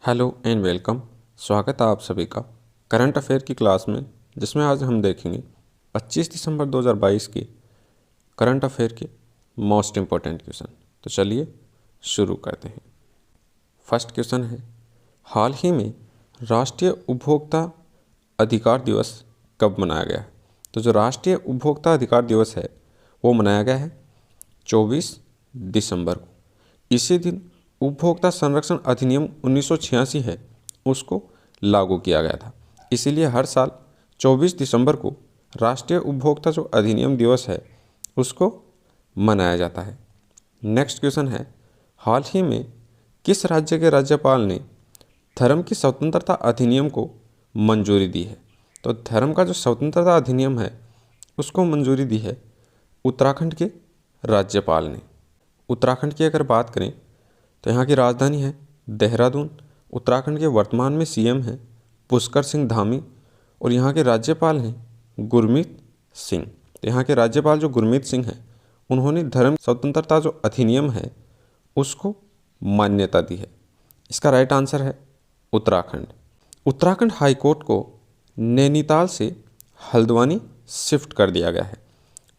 Hello and welcome. स्वागत है आप सभी का करंट अफेयर की क्लास में, जिसमें आज हम देखेंगे 25 दिसंबर 2022 के करंट अफेयर के मोस्ट इम्पोर्टेंट क्वेश्चन। तो चलिए शुरू करते हैं। फर्स्ट क्वेश्चन है, हाल ही में राष्ट्रीय उपभोक्ता अधिकार दिवस कब मनाया गया है? तो जो राष्ट्रीय उपभोक्ता अधिकार दिवस है वो मनाया गया है 24 दिसंबर को। इसी दिन उपभोक्ता संरक्षण अधिनियम 1986 है उसको लागू किया गया था। इसीलिए हर साल 24 दिसंबर को राष्ट्रीय उपभोक्ता जो अधिनियम दिवस है उसको मनाया जाता है। नेक्स्ट क्वेश्चन है, हाल ही में किस राज्य के राज्यपाल ने धर्म की स्वतंत्रता अधिनियम को मंजूरी दी है? तो धर्म का जो स्वतंत्रता अधिनियम है उसको मंजूरी दी है उत्तराखंड के राज्यपाल ने। उत्तराखंड की अगर बात करें तो यहाँ की राजधानी है देहरादून। उत्तराखंड के वर्तमान में सीएम हैं पुष्कर सिंह धामी और यहाँ के राज्यपाल हैं गुरमीत सिंह। तो यहाँ के राज्यपाल जो गुरमीत सिंह हैं उन्होंने धर्म स्वतंत्रता जो अधिनियम है उसको मान्यता दी है। इसका राइट आंसर है उत्तराखंड। उत्तराखंड हाई कोर्ट को नैनीताल से हल्द्वानी शिफ्ट कर दिया गया है।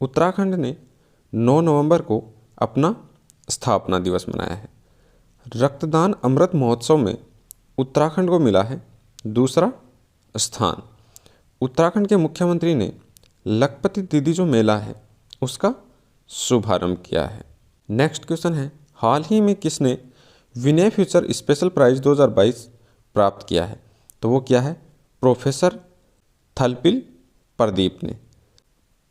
उत्तराखंड ने 9 नवंबर को अपना स्थापना दिवस मनाया है। रक्तदान अमृत महोत्सव में उत्तराखंड को मिला है दूसरा स्थान। उत्तराखंड के मुख्यमंत्री ने लखपति दीदी जो मेला है उसका शुभारंभ किया है। नेक्स्ट क्वेश्चन है, हाल ही में किसने विनय फ्यूचर स्पेशल प्राइज 2022 प्राप्त किया है? तो वो क्या है? प्रोफेसर थलपिल प्रदीप ने।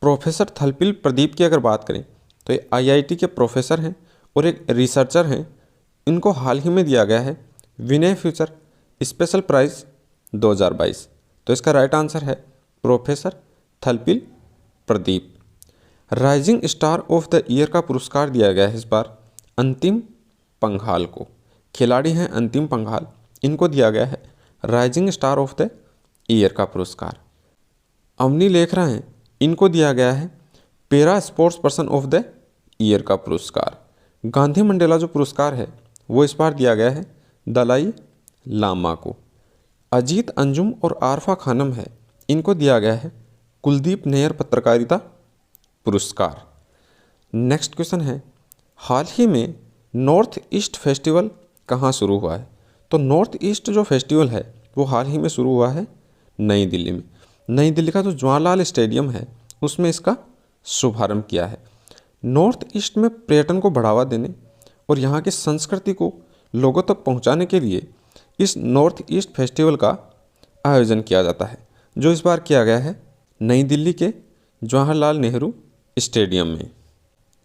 प्रोफेसर थलपिल प्रदीप की अगर बात करें तो ये आईआईटी के प्रोफेसर हैं और एक रिसर्चर हैं। इनको हाल ही में दिया गया है विनय फ्यूचर स्पेशल प्राइज 2022। तो इसका राइट आंसर है professor Thalappil Pradeep. Rising star of the year का पुरस्कार दिया गया है इस बार अंतिम पंघाल को। खिलाड़ी हैं अंतिम पंघाल, इनको दिया गया है rising star of the year का पुरस्कार। अवनी लेखरा हैं, इनको दिया गया है para sports person of the year का पुरस्कार। गांधी मंडेला जो पुरस्कार है वो इस बार दिया गया है दलाई लामा को। अजीत अंजुम और आरफा खानम है, इनको दिया गया है कुलदीप नैयर पत्रकारिता पुरस्कार। नेक्स्ट क्वेश्चन है, हाल ही में नॉर्थ ईस्ट फेस्टिवल कहाँ शुरू हुआ है? तो नॉर्थ ईस्ट जो फेस्टिवल है वो हाल ही में शुरू हुआ है नई दिल्ली में। नई दिल्ली का जो जवाहरलाल स्टेडियम है उसमें इसका शुभारंभ किया है। नॉर्थ ईस्ट में पर्यटन को बढ़ावा देने और यहाँ की संस्कृति को लोगों तक पहुँचाने के लिए इस नॉर्थ ईस्ट फेस्टिवल का आयोजन किया जाता है, जो इस बार किया गया है नई दिल्ली के जवाहरलाल नेहरू स्टेडियम में।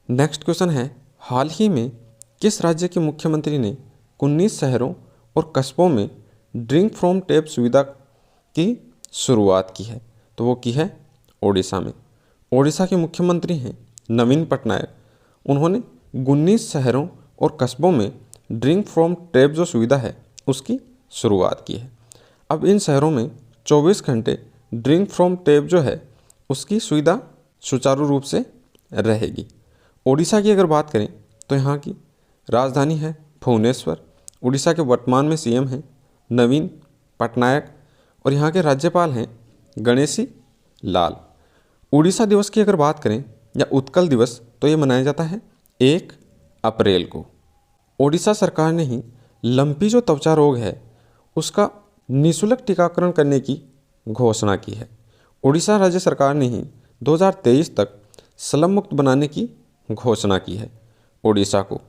नेक्स्ट क्वेश्चन है, हाल ही में किस राज्य के मुख्यमंत्री ने 19 शहरों और कस्बों में ड्रिंक फ्रॉम टैप सुविधा की शुरुआत की है? तो वो की है ओडिशा में। ओडिशा के मुख्यमंत्री हैं नवीन पटनायक। उन्होंने 19 शहरों और कस्बों में ड्रिंक फ्रॉम टैप जो सुविधा है उसकी शुरुआत की है। अब इन शहरों में 24 घंटे ड्रिंक फ्रॉम टैप जो है उसकी सुविधा सुचारू रूप से रहेगी। ओडिशा की अगर बात करें तो यहाँ की राजधानी है भुवनेश्वर। उड़ीसा के वर्तमान में सीएम हैं नवीन पटनायक और यहाँ के राज्यपाल हैं गणेशी लाल। उड़ीसा दिवस की अगर बात करें या उत्कल दिवस तो ये मनाया जाता है 1 अप्रैल को। ओडिशा सरकार ने ही लंपी जो त्वचा रोग है उसका निःशुल्क टीकाकरण करने की घोषणा की है। ओडिशा राज्य सरकार ने ही 2023 तक स्लम मुक्त बनाने की घोषणा की है ओडिशा को।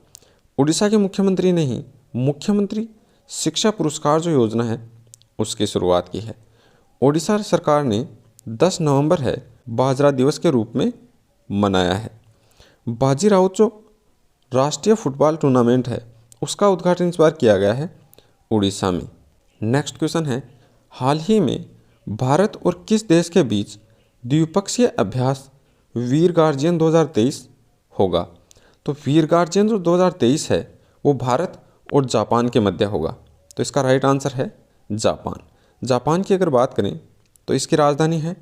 ओडिशा के मुख्यमंत्री ने ही मुख्यमंत्री शिक्षा पुरस्कार जो योजना है उसकी शुरुआत की है। ओडिशा सरकार ने 10 नवंबर है बाजरा दिवस के रूप में मनाया है। बाजी राउत जो राष्ट्रीय फुटबॉल टूर्नामेंट है उसका उद्घाटन इस बार किया गया है उड़ीसा में। नेक्स्ट क्वेश्चन है, हाल ही में भारत और किस देश के बीच द्विपक्षीय अभ्यास वीर गार्जियन 2023 होगा? तो वीर गार्जियन जो 2023 है वो भारत और जापान के मध्य होगा। तो इसका राइट आंसर है जापान। जापान की अगर बात करें तो इसकी राजधानी है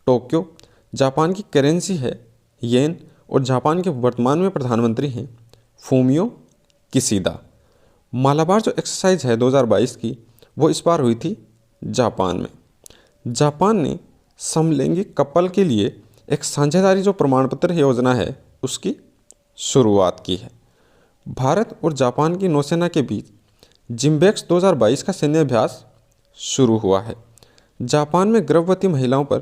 टोक्यो। जापान की करेंसी है येन और जापान के वर्तमान में प्रधानमंत्री हैं फूमियो किशिदा। मालाबार जो एक्सरसाइज है 2022 की, वो इस बार हुई थी जापान में। जापान ने समलैंगिक कपल के लिए एक साझेदारी जो प्रमाण पत्र योजना है उसकी शुरुआत की है। भारत और जापान की नौसेना के बीच जिम्बेक्स 2022 का सैन्य अभ्यास शुरू हुआ है। जापान में गर्भवती महिलाओं पर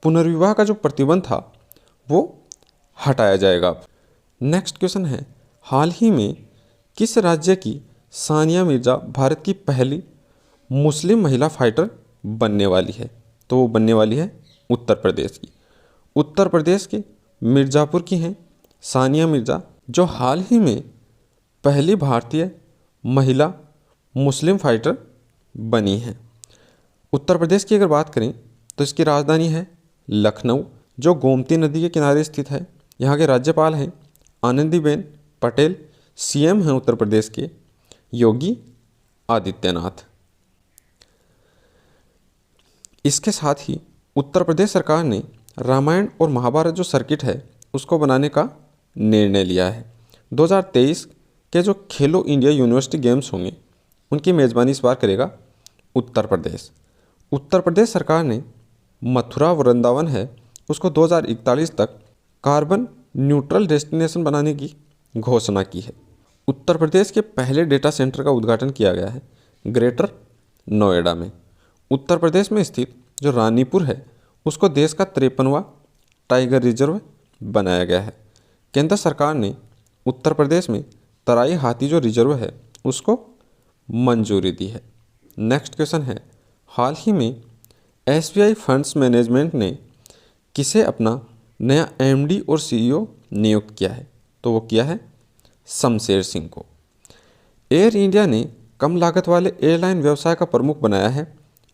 पुनर्विवाह का जो प्रतिबंध था वो हटाया जाएगा अब। नेक्स्ट क्वेश्चन है, हाल ही में किस राज्य की सानिया मिर्जा भारत की पहली मुस्लिम महिला फाइटर बनने वाली है? तो वो बनने वाली है उत्तर प्रदेश की। उत्तर प्रदेश के मिर्ज़ापुर की हैं सानिया मिर्ज़ा, जो हाल ही में पहली भारतीय महिला मुस्लिम फाइटर बनी हैं। उत्तर प्रदेश की अगर बात करें तो इसकी राजधानी है लखनऊ, जो गोमती नदी के किनारे स्थित है। यहाँ के राज्यपाल हैं आनंदीबेन पटेल। सीएम हैं उत्तर प्रदेश के योगी आदित्यनाथ। इसके साथ ही उत्तर प्रदेश सरकार ने रामायण और महाभारत जो सर्किट है उसको बनाने का निर्णय लिया है। 2023 के जो खेलो इंडिया यूनिवर्सिटी गेम्स होंगे उनकी मेज़बानी इस बार करेगा उत्तर प्रदेश। उत्तर प्रदेश सरकार ने मथुरा वृंदावन है उसको 2041 तक कार्बन न्यूट्रल डेस्टिनेशन बनाने की घोषणा की है। उत्तर प्रदेश के पहले डेटा सेंटर का उद्घाटन किया गया है ग्रेटर नोएडा में। उत्तर प्रदेश में स्थित जो रानीपुर है उसको देश का 53वां टाइगर रिजर्व बनाया गया है। केंद्र सरकार ने उत्तर प्रदेश में तराई हाथी जो रिजर्व है उसको मंजूरी दी है। नेक्स्ट क्वेश्चन है, हाल ही में एसबीआई फंड्स मैनेजमेंट ने किसे अपना नया एमडी और सीईओ नियुक्त किया है? तो वो किया है शमशेर सिंह को। एयर इंडिया ने कम लागत वाले एयरलाइन व्यवसाय का प्रमुख बनाया है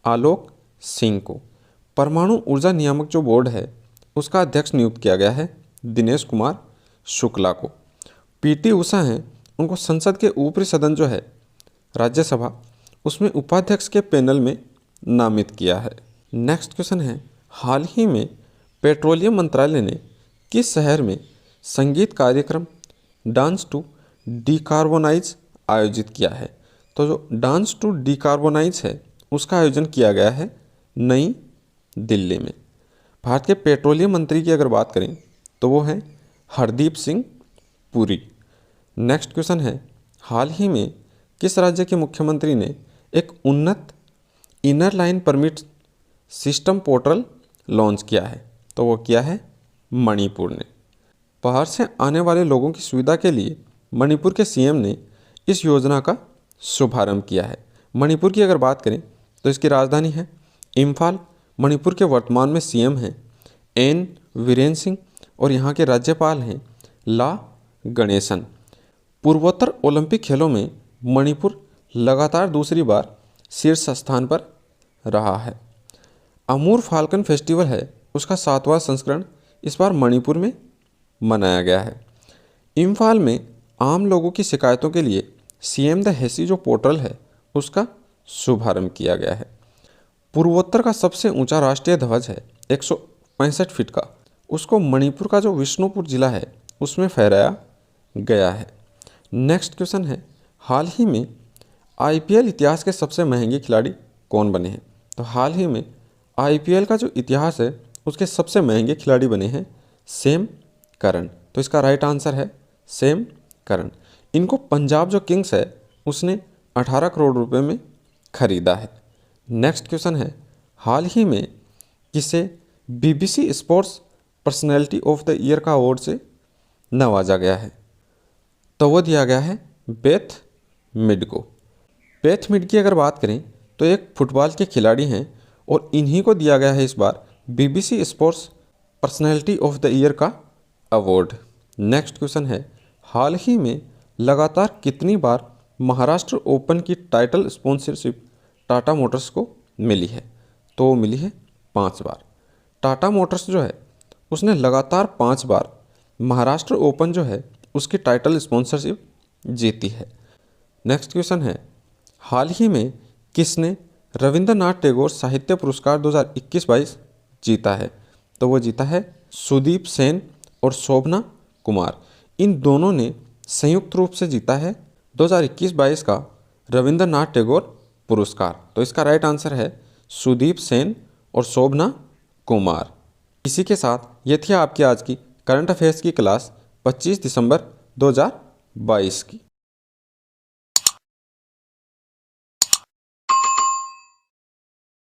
आलोक सिंह को। परमाणु ऊर्जा नियामक जो बोर्ड है उसका अध्यक्ष नियुक्त किया गया है दिनेश कुमार शुक्ला को। पीटी उषा हैं, उनको संसद के ऊपरी सदन जो है राज्यसभा उसमें उपाध्यक्ष के पैनल में नामित किया है। नेक्स्ट क्वेश्चन है, हाल ही में पेट्रोलियम मंत्रालय ने किस शहर में संगीत कार्यक्रम डांस टू डीकार्बोनाइज आयोजित किया है? तो जो डांस टू डीकार्बोनाइज है उसका आयोजन किया गया है नई दिल्ली में। भारत के पेट्रोलियम मंत्री की अगर बात करें तो वो हैं हरदीप सिंह पुरी। नेक्स्ट क्वेश्चन है, हाल ही में किस राज्य के मुख्यमंत्री ने एक उन्नत inner line permit system portal launch किया है? तो वो किया है मणिपुर ने। बाहर से आने वाले लोगों की सुविधा के लिए मणिपुर के सीएम ने इस योजना का शुभारंभ किया है। मणिपुर की अगर बात करें तो इसकी राजधानी है इम्फाल। मणिपुर के वर्तमान में सीएम हैं एन वीरेन सिंह और यहाँ के राज्यपाल हैं ला गणेशन। पूर्वोत्तर ओलंपिक खेलों में मणिपुर लगातार दूसरी बार शीर्ष स्थान पर रहा है। अमूर फाल्कन फेस्टिवल है उसका 7वां संस्करण इस बार मणिपुर में मनाया गया है। इम्फाल में आम लोगों की शिकायतों के लिए सीएम द हेसी जो पोर्टल है उसका शुभारंभ किया गया है। पूर्वोत्तर का सबसे ऊंचा राष्ट्रीय ध्वज है 165 फीट का, उसको मणिपुर का जो विष्णुपुर जिला है उसमें फहराया गया है। नेक्स्ट क्वेश्चन है, हाल ही में आईपीएल इतिहास के सबसे महंगे खिलाड़ी कौन बने हैं? तो हाल ही में आईपीएल का जो इतिहास है उसके सबसे महंगे खिलाड़ी बने हैं सैम करन। तो इसका राइट आंसर है सैम करन। इनको पंजाब जो किंग्स है उसने 18 करोड़ रुपए में खरीदा है। नेक्स्ट क्वेश्चन है, हाल ही में किसे BBC sports personality of the year का अवार्ड से नवाजा गया है? तो वो दिया गया है बेथ मिड को। बेथ मिड की अगर बात करें तो एक फुटबॉल के खिलाड़ी हैं और इन्हीं को दिया गया है इस बार BBC sports personality of the year का अवार्ड। नेक्स्ट क्वेश्चन है, हाल ही में लगातार कितनी बार महाराष्ट्र ओपन की टाइटल स्पॉन्सरशिप टाटा मोटर्स को मिली है? तो वो मिली है 5 बार। टाटा मोटर्स जो है उसने लगातार 5 बार महाराष्ट्र ओपन जो है उसकी टाइटल स्पॉन्सरशिप जीती है। नेक्स्ट क्वेश्चन है, हाल ही में किसने रविंद्रनाथ टैगोर साहित्य पुरस्कार 2021-22 जीता है? तो वो जीता है सुदीप सेन और शोभना कुमार। इन दोनों ने संयुक्त रूप से जीता है 2021-22 का रविंद्रनाथ टैगोर पुरस्कार? तो इसका राइट आंसर है सुदीप सेन और शोभना कुमार। इसी के साथ ये थी आपकी आज की करंट अफेयर्स की क्लास 25 दिसंबर 2022 की।